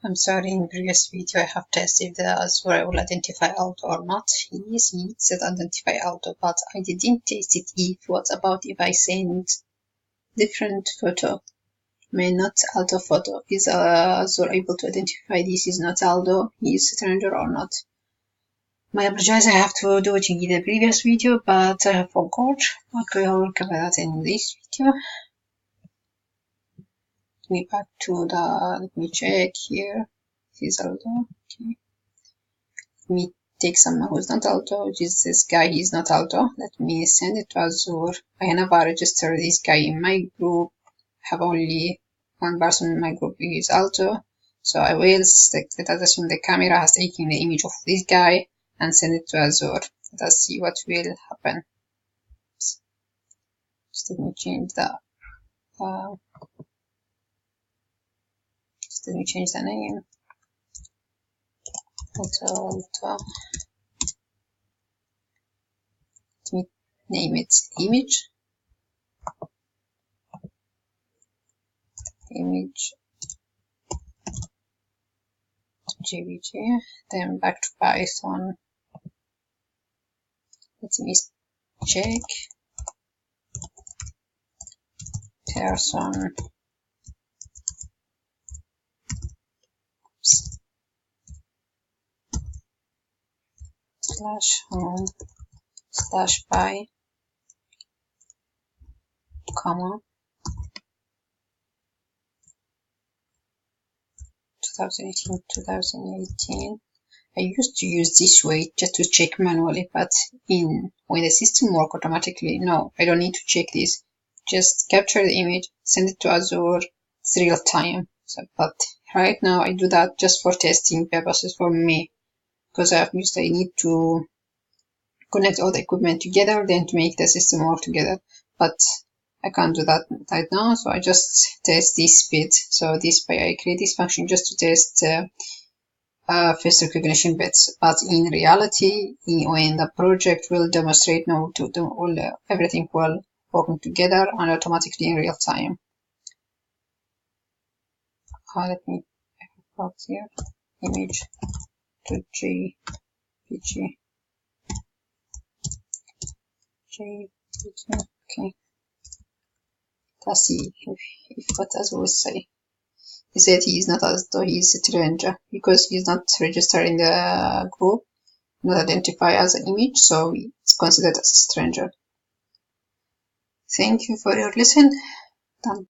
I'm sorry, in previous video I have tested if the Azure will identify auto or not. Yes, it said identify auto, but I didn't test it if what about if I send different photo, may not auto photo. Is Azure able to identify this is not auto, he is stranger or not? I apologize, I have to do it in the previous video, but I have forgot. Okay, I will cover that in this video. Me back to the, let me check here. This is auto. Okay. Let me take someone who's not auto, which is this guy, he's not auto. Let me send it to Azure. I never registered this guy in my group. I have only one person in my group who is auto. So I will let us assume the camera has taken the image of this guy and send it to Azure. Let us see what will happen. Just let me change the let me change the name. Auto. Let me name it image. JVG, then back to Python. Let me check person /home /by comma 2018. I used to use this way just to check manually, but when the system works automatically, no, I don't need to check this. Just capture the image, send it to Azure, it's real time. So, but right now I do that just for testing purposes for me, because I need to connect all the equipment together, then to make the system work together. But I can't do that right now, so I just test this bit. So this way I create this function just to test face recognition bits. But in reality, when the project will demonstrate everything will working together and automatically in real time. Let me put here image to JPG. Okay. Let's see if what Azure will say. He said he is not as though he is a stranger because he is not registered in the group, not identified as an image, so it's considered as a stranger. Thank you for your listen. Done.